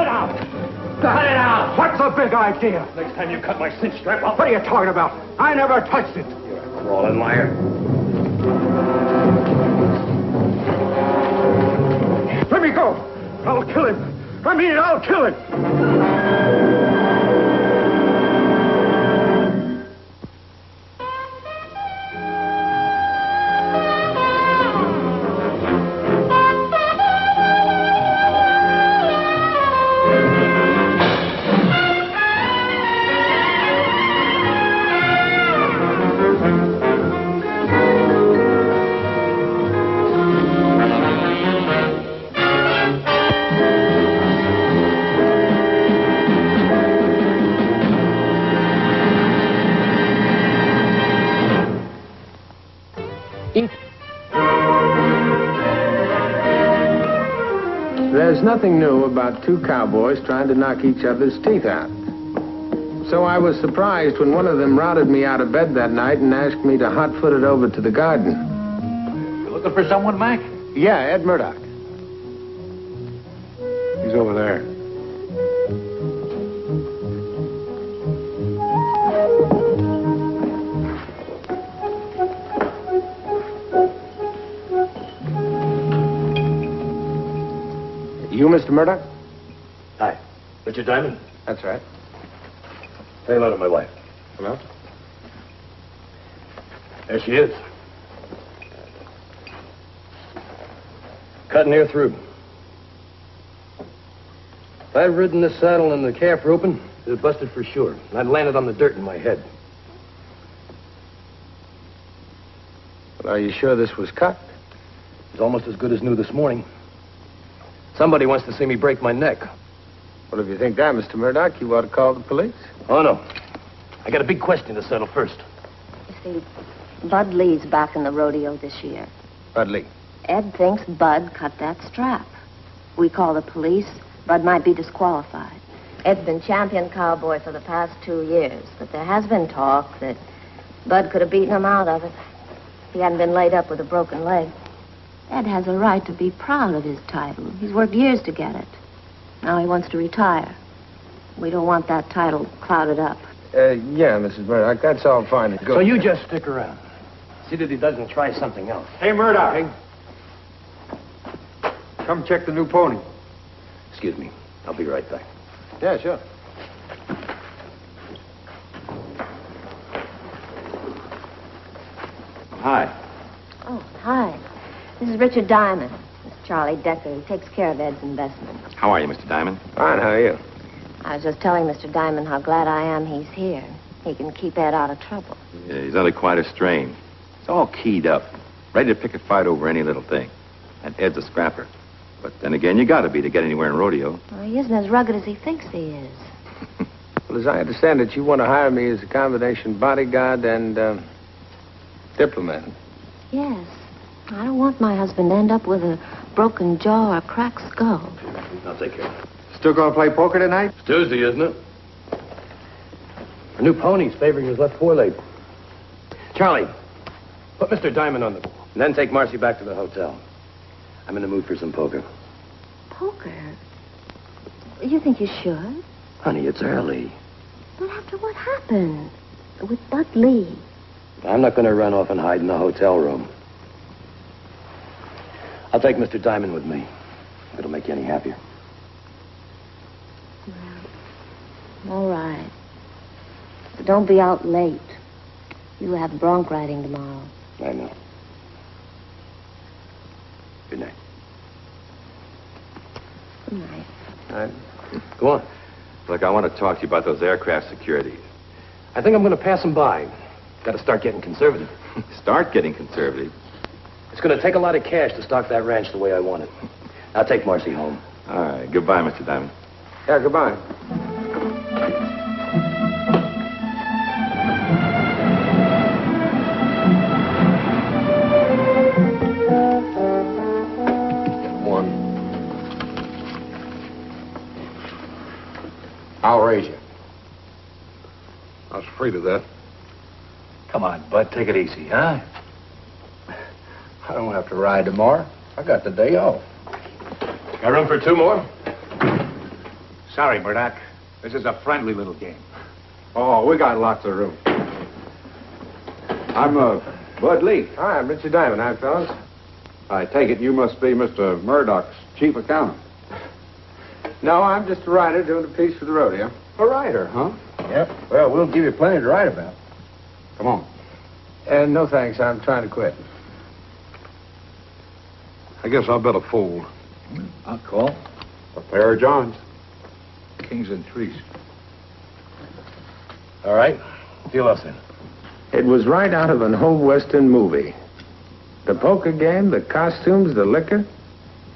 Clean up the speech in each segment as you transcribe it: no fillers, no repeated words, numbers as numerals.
Cut it out! Cut it out! What's the big idea? Next time you cut my cinch strap, I'll... What are you talking about? I never touched it. You're a crawling liar. Let me go. I'll kill him. I mean, I'll kill him. There's nothing new about two cowboys trying to knock each other's teeth out. So I was surprised when one of them routed me out of bed that night and asked me to hot-foot it over to the garden. You looking for someone, Mac? Yeah, Ed Murdoch. He's over there. You, Mr. Murdoch? Hi. Richard Diamond? That's right. Say hello to my wife. Hello? There she is. Cut near through. If I'd ridden this saddle and the calf roping, it'd have busted for sure. And I'd landed on the dirt in my head. But are you sure this was cut? It's almost as good as new this morning. Somebody wants to see me break my neck. Well, if you think that, Mr. Murdoch, you ought to call the police. Oh, no. I got a big question to settle first. You see, Bud Lee's back in the rodeo this year. Bud Lee. Ed thinks Bud cut that strap. We call the police, Bud might be disqualified. Ed's been champion cowboy for the past 2 years, but there has been talk that Bud could have beaten him out of it if he hadn't been laid up with a broken leg. Ed has a right to be proud of his title. He's worked years to get it. Now he wants to retire. We don't want that title clouded up. Yeah, Mrs. Murdoch, that's all fine and good. So you just stick around. See that he doesn't try something else. Hey, Murdoch. Come check the new pony. Excuse me. I'll be right back. Yeah, sure. Hi. Oh, hi. This is Richard Diamond. This is Charlie Decker. He takes care of Ed's investments. How are you, Mr. Diamond? Fine, how are you? I was just telling Mr. Diamond how glad I am he's here. He can keep Ed out of trouble. Yeah, he's under quite a strain. He's all keyed up, ready to pick a fight over any little thing. And Ed's a scrapper. But then again, you gotta be to get anywhere in rodeo. Well, he isn't as rugged as he thinks he is. Well, as I understand it, you want to hire me as a combination bodyguard and diplomat. Yes. I don't want my husband to end up with a broken jaw or a cracked skull. I'll take care of it. Still gonna play poker tonight? It's Tuesday, isn't it? Our new pony's favoring his left foreleg. Charlie, put Mr. Diamond on the... And then take Marcy back to the hotel. I'm in the mood for some poker. Poker? You think you should? Honey, it's early. But after what happened with Bud Lee... I'm not going to run off and hide in the hotel room. I'll take Mr. Diamond with me. If it'll make you any happier. Well, all right. But don't be out late. You have bronc riding tomorrow. I know. Good night. Good night. All right. Go on. Look, I want to talk to you about those aircraft securities. I think I'm going to pass them by. Got to start getting conservative. Start getting conservative. It's going to take a lot of cash to stock that ranch the way I want it. I'll take Marcy home. All right. Goodbye, Mr. Diamond. Yeah, goodbye. I'll raise you. I was afraid of that. Come on, Bud. Take it easy, huh? I don't have to ride tomorrow. I got the day off. Got room for two more? Sorry, Murdoch. This is a friendly little game. Oh, we got lots of room. I'm Bud Lee. Hi, I'm Richard Diamond. Hi, fellas. I take it you must be Mr. Murdoch's chief accountant. No, I'm just a writer doing a piece for the rodeo. A writer, huh? Yep. Well, we'll give you plenty to write about. Come on. No, thanks. I'm trying to quit. I guess I better fold. I'll call. A pair of Johns. Kings and threes. All right. Deal us in. It was right out of an old Western movie. The poker game, the costumes, the liquor.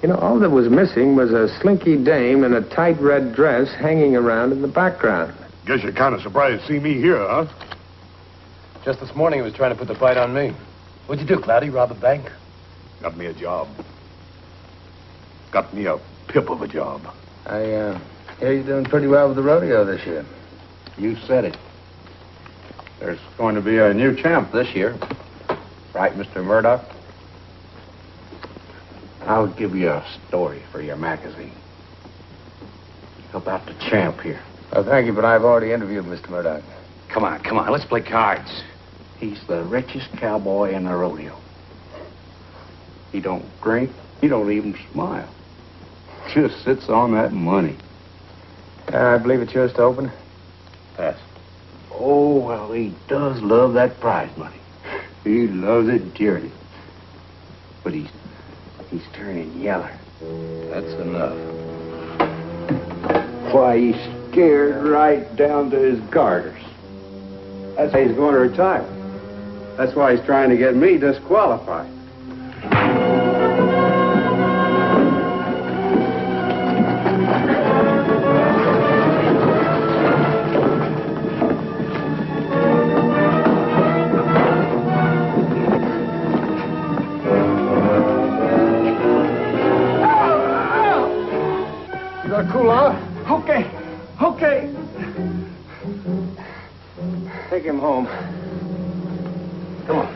You know, all that was missing was a slinky dame in a tight red dress hanging around in the background. Guess you're kind of surprised to see me here, huh? Just this morning he was trying to put the fight on me. What'd you do, Cloudy? Rob a bank? Got me a job. Got me a pip of a job. I hear you're doing pretty well with the rodeo this year. You said it. There's going to be a new champ this year. Right, Mr. Murdoch? I'll give you a story for your magazine. About the champ here. Oh, thank you, but I've already interviewed Mr. Murdoch. Come on. Let's play cards. He's the richest cowboy in the rodeo. He don't drink. He don't even smile. Just sits on that money. I believe it's yours to open. Pass. Oh, well, he does love that prize money. He loves it dearly. But he's turning yeller. That's enough. Why, he's scared right down to his garters. That's why he's going to retire. That's why he's trying to get me disqualified. You gonna cool off? Okay. Take him home. Come on.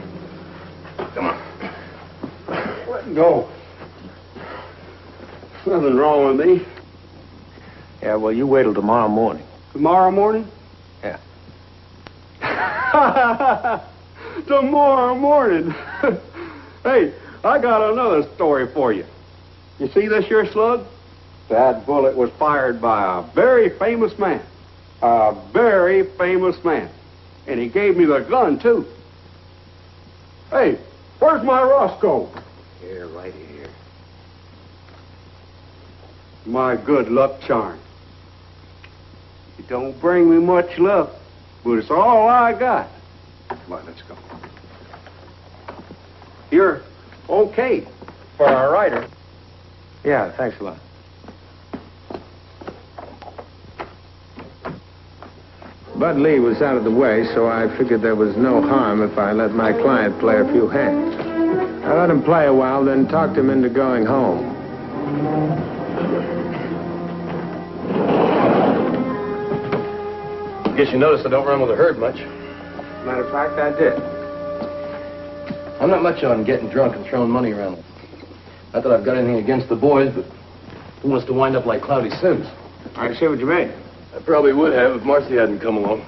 Let go. Nothing wrong with me. Yeah, well, you wait till tomorrow morning. Tomorrow morning? Yeah. Tomorrow morning. Hey, I got another story for you. You see this here slug? That bullet was fired by a very famous man. A very famous man. And he gave me the gun, too. Hey, where's my Roscoe? Here, right here. My good luck charm. It don't bring me much luck, but it's all I got. Come on, let's go. You're okay for a writer. Yeah, thanks a lot. Bud Lee was out of the way, so I figured there was no harm if I let my client play a few hands. I let him play a while, then talked him into going home. Guess you noticed I don't run with a herd much. Matter of fact, I did. I'm not much on getting drunk and throwing money around. Not that I've got anything against the boys, but who wants to wind up like Cloudy Sims? I see what you mean. I probably would have if Marcy hadn't come along.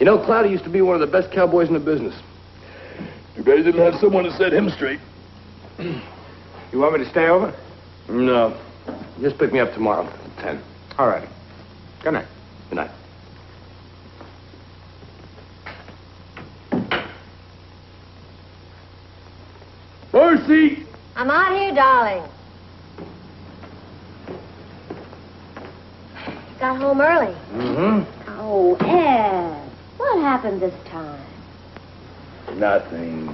You know, Cloudy used to be one of the best cowboys in the business. You guys didn't have someone to set him straight. You want me to stay over? No. Just pick me up tomorrow at 10. All right. Good night. Good night. Marcy! I'm out here, darling. Got home early. Mm-hmm. Oh, Ed. What happened this time? Nothing.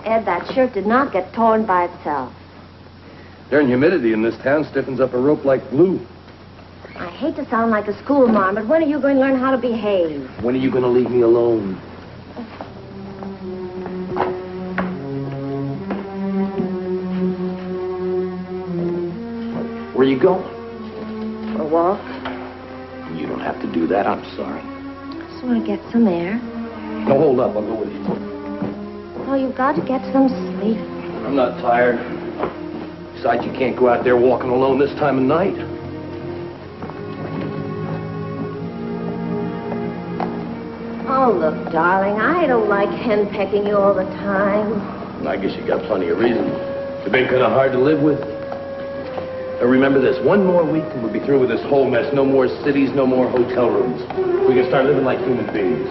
Ed, that shirt did not get torn by itself. Darn humidity in this town stiffens up a rope like glue. I hate to sound like a schoolmarm, but when are you going to learn how to behave? When are you going to leave me alone? Where you going? For a walk? You don't have to do that. I'm sorry. Just want to get some air. No, hold up. I'll go with you. Oh, you've got to get some sleep. I'm not tired. Besides, you can't go out there walking alone this time of night. Oh, look, darling, I don't like henpecking you all the time. I guess you got plenty of reason. You've been kind of hard to live with. Now remember this, one more week and we'll be through with this whole mess. No more cities, no more hotel rooms. We can start living like human beings.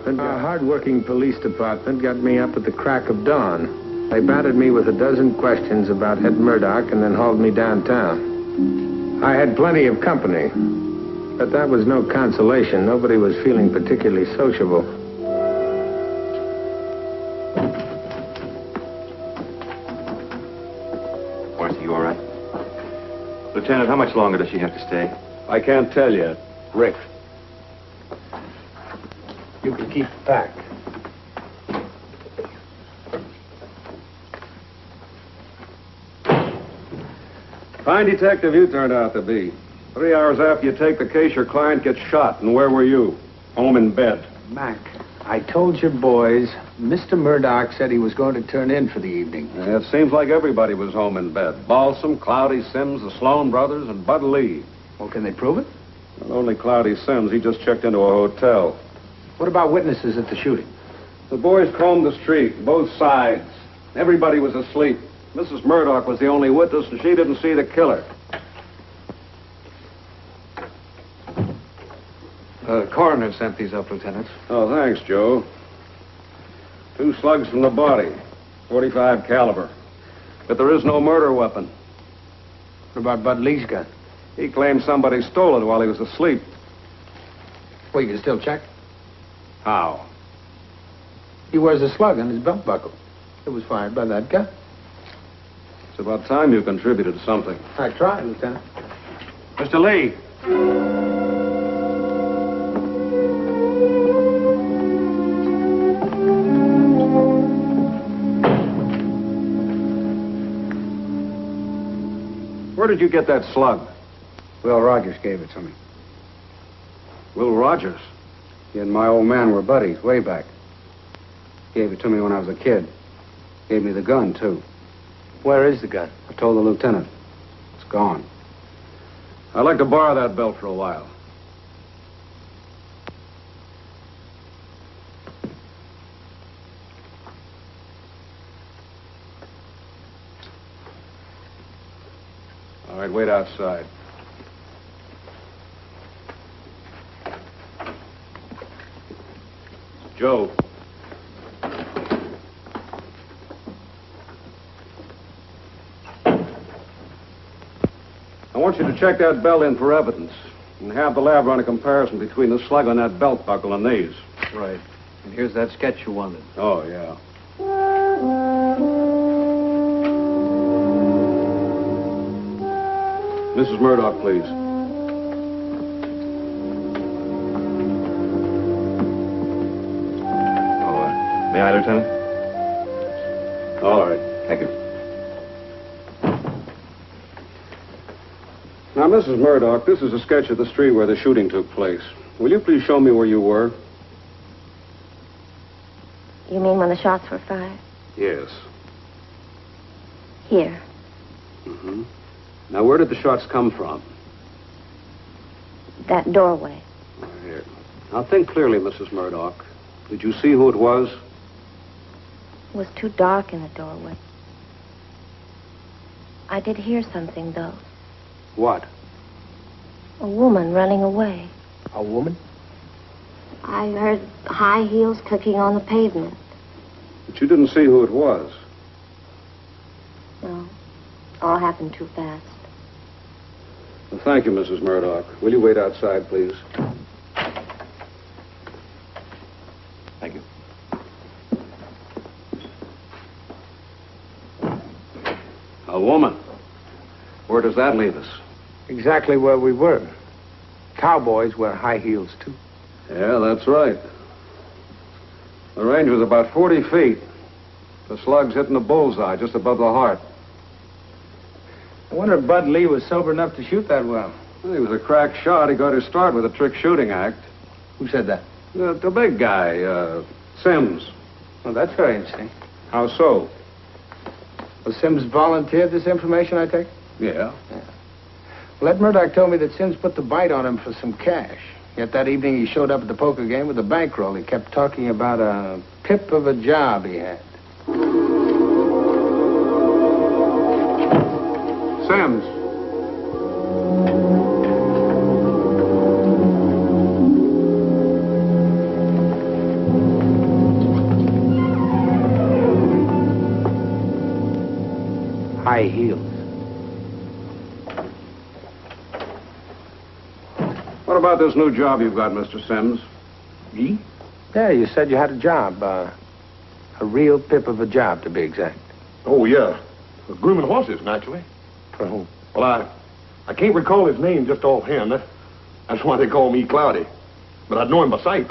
Our hard-working police department got me up at the crack of dawn. They battered me with a dozen questions about Ed Murdoch and then hauled me downtown. I had plenty of company, but that was no consolation. Nobody was feeling particularly sociable. Marcy, you all right? Lieutenant, how much longer does she have to stay? I can't tell yet. Rick, you can keep the pack. Fine detective you turned out to be. 3 hours after you take the case, your client gets shot. And where were you? Home in bed. Mac, I told your boys, Mr. Murdoch said he was going to turn in for the evening. It seems like everybody was home in bed. Balsam, Cloudy Sims, the Sloan brothers, and Bud Lee. Well, can they prove it? Well, only Cloudy Sims. He just checked into a hotel. What about witnesses at the shooting? The boys combed the street, both sides. Everybody was asleep. Mrs. Murdoch was the only witness, and she didn't see the killer. The coroner sent these up, Lieutenant. Oh, thanks, Joe. 2 slugs from the body, .45 caliber. But there is no murder weapon. What about Bud Lee's gun? He claimed somebody stole it while he was asleep. Well, you can still check. How? He wears a slug on his belt buckle. It was fired by that gun. It's about time you contributed something. I tried, Lieutenant. Mr. Lee. Where did you get that slug? Will Rogers gave it to me. Will Rogers? He and my old man were buddies way back. Gave it to me when I was a kid. Gave me the gun, too. Where is the gun? I told the lieutenant. It's gone. I'd like to borrow that belt for a while. All right, wait outside. Joe. I want you to check that belt in for evidence and have the lab run a comparison between the slug on that belt buckle and these. Right. And here's that sketch you wanted. Oh, yeah. Mrs. Murdoch, please. May I, Lieutenant? All right. Thank you. Now, Mrs. Murdoch, this is a sketch of the street where the shooting took place. Will you please show me where you were? You mean when the shots were fired? Yes. Here. Mm-hmm. Now, where did the shots come from? That doorway. Here. Now, think clearly, Mrs. Murdoch. Did you see who it was? It was too dark in the doorway. I did hear something, though. What? A woman running away. A woman? I heard high heels clicking on the pavement. But you didn't see who it was. No. All happened too fast. Well, thank you, Mrs. Murdoch. Will you wait outside, please? Thank you. A woman. Where does that leave us? Exactly where we were. Cowboys wear high heels, too. Yeah, that's right. The range was about 40 feet. The slug's hitting the bullseye just above the heart. I wonder if Bud Lee was sober enough to shoot that well. Well, he was a crack shot. He got his start with a trick shooting act. Who said that? The big guy, Sims. Well, that's very interesting. How so? Well, Sims volunteered this information, I take? Yeah. Well, Ed Murdoch told me that Sims put the bite on him for some cash. Yet that evening he showed up at the poker game with a bankroll. He kept talking about a pip of a job he had. Sims. High heels. What about this new job you've got, Mr. Sims? Me? Yeah, you said you had a job. A real pip of a job, to be exact. Oh, yeah. Grooming horses, naturally. For whom? Well, I can't recall his name just offhand. That's why they call me Cloudy. But I'd know him by sight.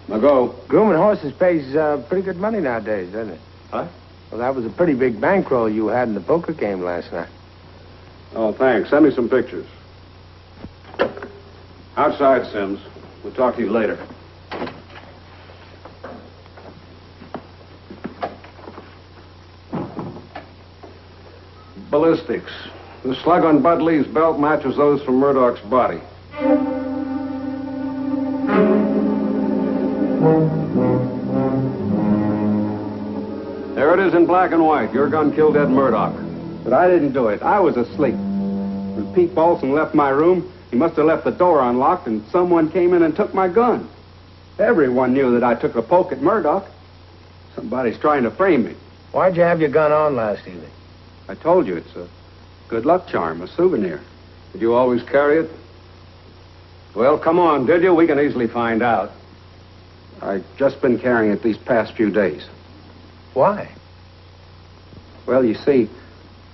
Now go. Grooming horses pays pretty good money nowadays, doesn't it? Huh? Well, that was a pretty big bankroll you had in the poker game last night. Oh, thanks. Send me some pictures. Outside, Sims. We'll talk to you later. Ballistics. The slug on Bud Lee's belt matches those from Murdoch's body. There it is in black and white. Your gun killed Ed Murdoch. But I didn't do it. I was asleep. When Pete Balsam left my room, he must have left the door unlocked, and someone came in and took my gun. Everyone knew that I took a poke at Murdoch. Somebody's trying to frame me. Why'd you have your gun on last evening? I told you, it's a good luck charm, a souvenir. Did you always carry it? Well, come on, did you? We can easily find out. I've just been carrying it these past few days. Why? Well, you see,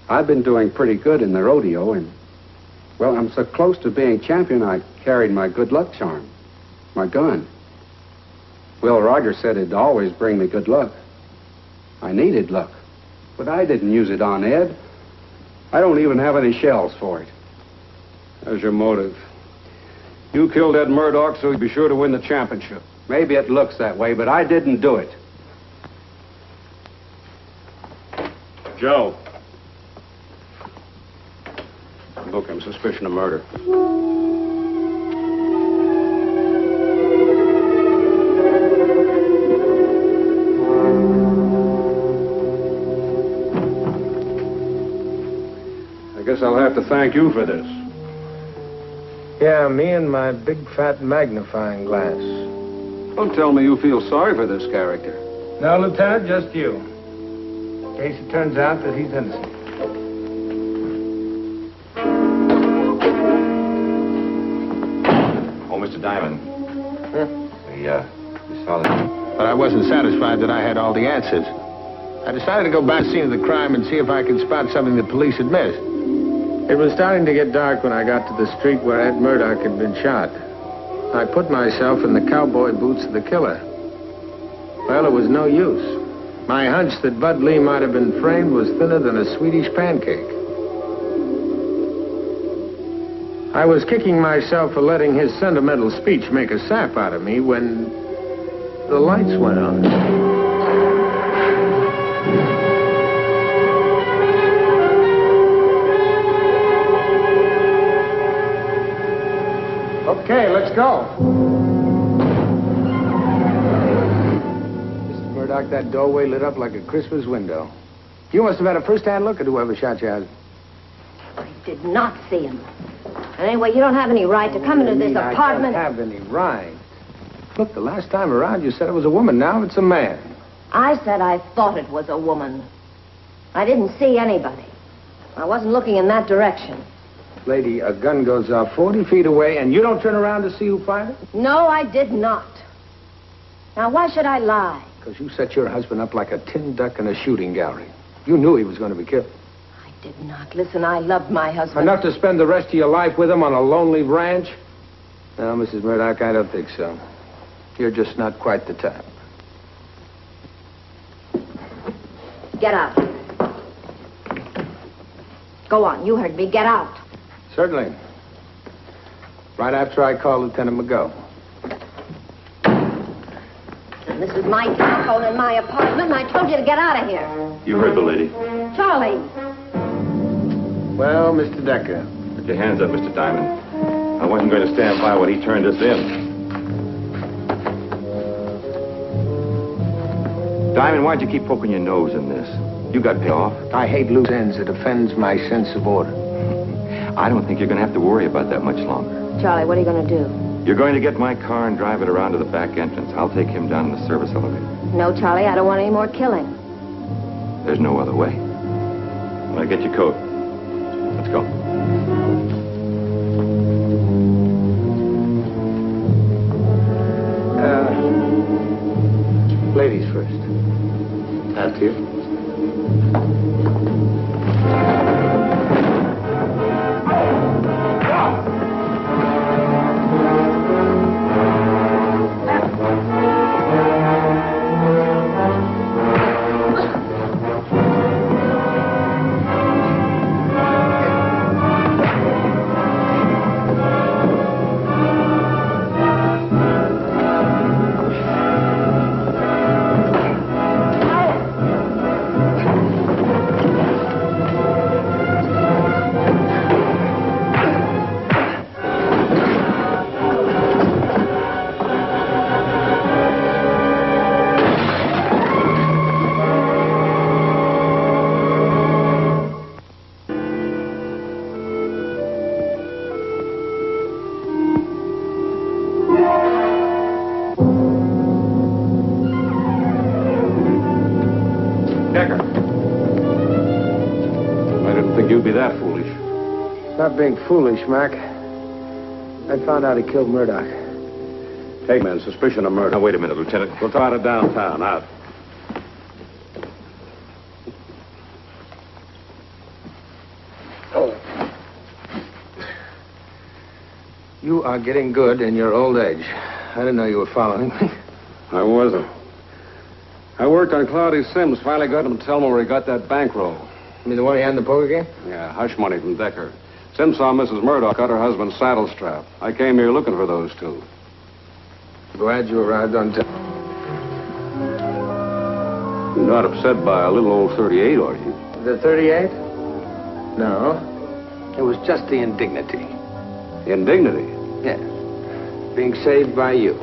I've been doing pretty good in the rodeo, and, well, I'm so close to being champion, I carried my good luck charm, my gun. Will Rogers said it'd always bring me good luck. I needed luck, but I didn't use it on Ed. I don't even have any shells for it. There's your motive. You killed Ed Murdoch so he'd be sure to win the championship. Maybe it looks that way, but I didn't do it. Joe. Book him, suspicion of murder. I guess I'll have to thank you for this. Yeah, me and my big fat magnifying glass. Don't tell me you feel sorry for this character. No, Lieutenant, just you. In case it turns out that he's innocent. Oh, Mr. Diamond. We saw that. But I wasn't satisfied that I had all the answers. I decided to go back to the scene of the crime and see if I could spot something the police had missed. It was starting to get dark when I got to the street where Ed Murdoch had been shot. I put myself in the cowboy boots of the killer. Well, it was no use. My hunch that Bud Lee might have been framed was thinner than a Swedish pancake. I was kicking myself for letting his sentimental speech make a sap out of me when the lights went on. Okay, let's go. Mrs. Murdoch, that doorway lit up like a Christmas window. You must have had a first-hand look at whoever shot your husband. I did not see him. And anyway, you don't have any right to come into this apartment. I don't have any right. Look, the last time around you said it was a woman. Now it's a man. I said I thought it was a woman. I didn't see anybody. I wasn't looking in that direction. Lady, a gun goes off 40 feet away, and you don't turn around to see who fired it? No, I did not. Now, why should I lie? Because you set your husband up like a tin duck in a shooting gallery. You knew he was going to be killed. I did not. Listen, I loved my husband. Enough to spend the rest of your life with him on a lonely ranch? No, Mrs. Murdoch, I don't think so. You're just not quite the type. Get out. Go on, you heard me. Get out. Certainly. Right after I call Lieutenant McGough. And this is my telephone in my apartment, and I told you to get out of here. You heard the lady. Charlie. Well, Mr. Decker. Put your hands up, Mr. Diamond. I wasn't going to stand by when he turned us in. Diamond, why'd you keep poking your nose in this? You got paid off. I hate loose ends. It offends my sense of order. I don't think you're going to have to worry about that much longer. Charlie, what are you going to do? You're going to get my car and drive it around to the back entrance. I'll take him down in the service elevator. No, Charlie, I don't want any more killing. There's no other way. Well, get your coat. Let's go. Ladies first. After you. Decker. I didn't think you'd be that foolish. Not being foolish, Mac. I found out he killed Murdoch. Hey, man, suspicion of murder. Now, wait a minute, Lieutenant. We'll talk about it downtown. Out. You are getting good in your old age. I didn't know you were following me. I wasn't. I worked on Cloudy Sims. Finally got him to tell me where he got that bankroll. You mean the one he had in the poker game? Yeah, hush money from Decker. Sims saw Mrs. Murdoch cut her husband's saddle strap. I came here looking for those two. Glad you arrived on time. You're not upset by a little old 38, are you? The 38? No. It was just the indignity. Indignity? Yes. Being saved by you.